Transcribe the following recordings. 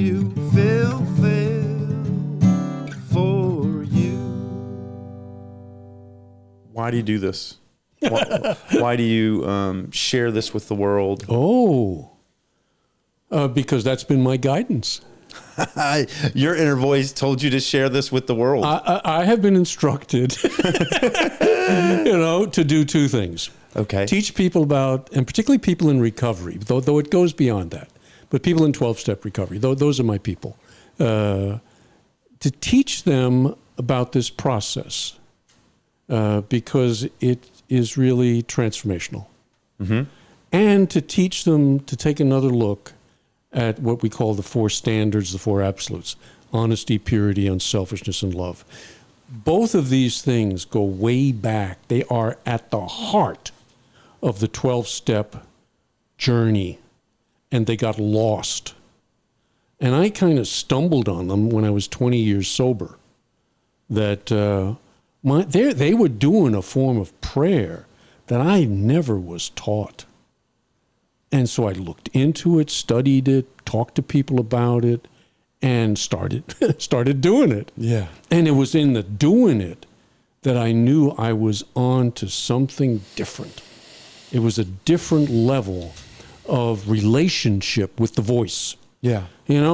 you, Phil, for you. Why do you do this? Why do you share this with the world? Because that's been my guidance. Your inner voice told you to share this with the world. I have been instructed, to do two things. Okay. Teach people about, and particularly people in recovery, though it goes beyond that, but people in 12-step recovery, those are my people, to teach them about this process because it is really transformational. Mm-hmm. And to teach them to take another look at what we call the four standards, the four absolutes: honesty, purity, unselfishness, and love. Both of these things go way back. They are at the heart of the 12-step journey, and they got lost. And I kind of stumbled on them when I was 20 years sober, that they were doing a form of prayer that I never was taught. And so I looked into it, studied it, talked to people about it, and started doing it. Yeah. And it was in the doing it that I knew I was on to something different. It was a different level of relationship with the voice. Yeah.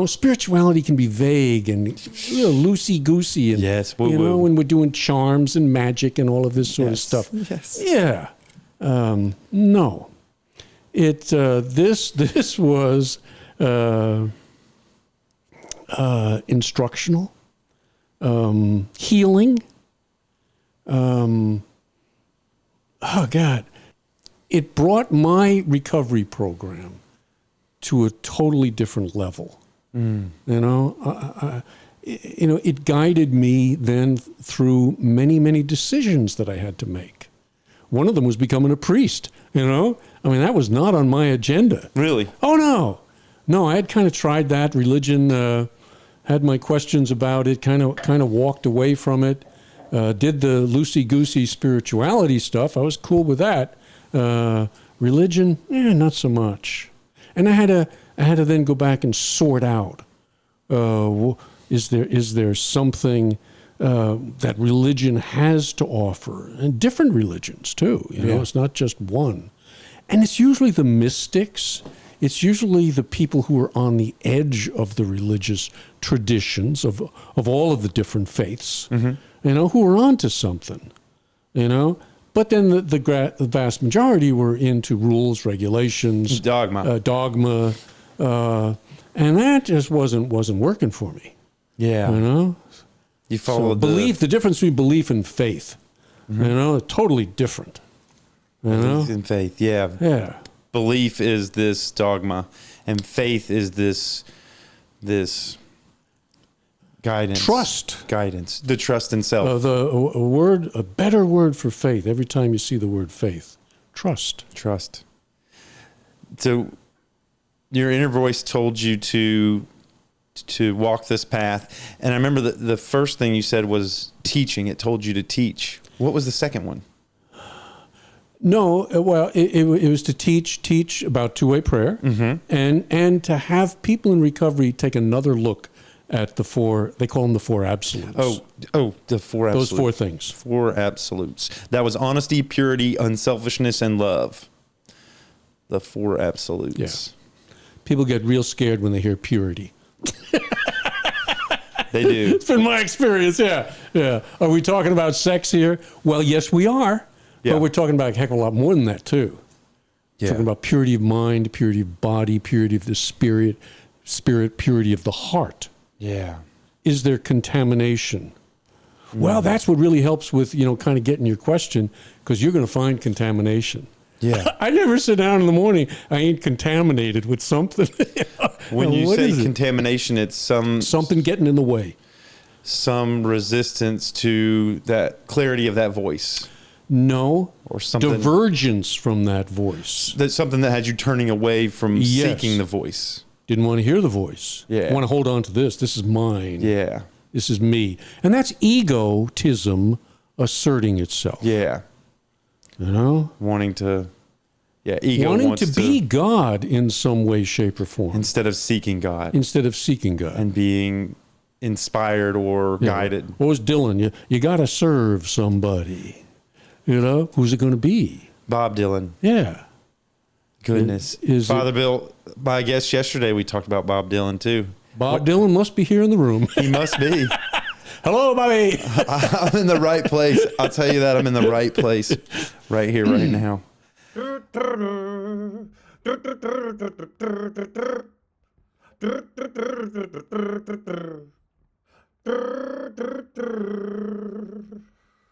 Spirituality can be vague and loosey-goosey. And, yes. when we're doing charms and magic and all of this sort of stuff. Yes. Yeah. No. This was instructional, healing. It brought my recovery program to a totally different level. It guided me then through many, many decisions that I had to make. One of them was becoming a priest, that was not on my agenda. Really? Oh, no. No, I had kind of tried that. Religion, had my questions about it, kind of walked away from it, did the loosey-goosey spirituality stuff. I was cool with that. Religion, not so much. And I had to then go back and sort out, is there something that religion has to offer? And different religions, too. It's not just one. And it's usually the mystics. It's usually the people who are on the edge of the religious traditions of all of the different faiths, who are onto something, But then the vast majority were into rules, regulations, dogma, and that just wasn't working for me. Yeah, you followed belief. The difference between belief and faith, totally different. Belief and faith, yeah. Yeah. Belief is this dogma, and faith is this guidance. Guidance. The trust in self. A better word for faith. Every time you see the word faith, trust. So, your inner voice told you to walk this path, and I remember the first thing you said was teaching. It told you to teach. What was the second one? No, well, it was to teach about two-way prayer, and to have people in recovery take another look at the four. They call them the four absolutes. Oh, the four absolutes. Those four things. Four absolutes. That was honesty, purity, unselfishness, and love. The four absolutes. Yeah. People get real scared when they hear purity. They do. It's been my experience. Yeah. Are we talking about sex here? Well, yes, we are. Yeah. But we're talking about a heck of a lot more than that, too. Yeah. Talking about purity of mind, purity of body, purity of the spirit, purity of the heart. Yeah. Is there contamination? Well, that's what really helps with, kind of getting your question, because you're going to find contamination. Yeah. I never sit down in the morning, I ain't contaminated with something. When you say contamination, it's something getting in the way. Some resistance to that clarity of that voice. No, or something divergence from that voice. That's something that had you turning away from seeking the voice. Didn't want to hear the voice. Yeah. I want to hold on to this. This is mine. Yeah. This is me. And that's egotism asserting itself. Yeah. Wanting to, Yeah, ego wanting wants to be God in some way, shape, or form, instead of seeking God instead of seeking God. and being inspired or guided. What was Dylan? You got to serve somebody. You know, who's it going to be? Bob Dylan. Yeah. Goodness. Is Father it- Bill, I guess yesterday we talked about Bob Dylan too. Bob Dylan must be here in the room. He must be. Hello, Bobby. I'm in the right place. I'll tell you that I'm in the right place right here, right now.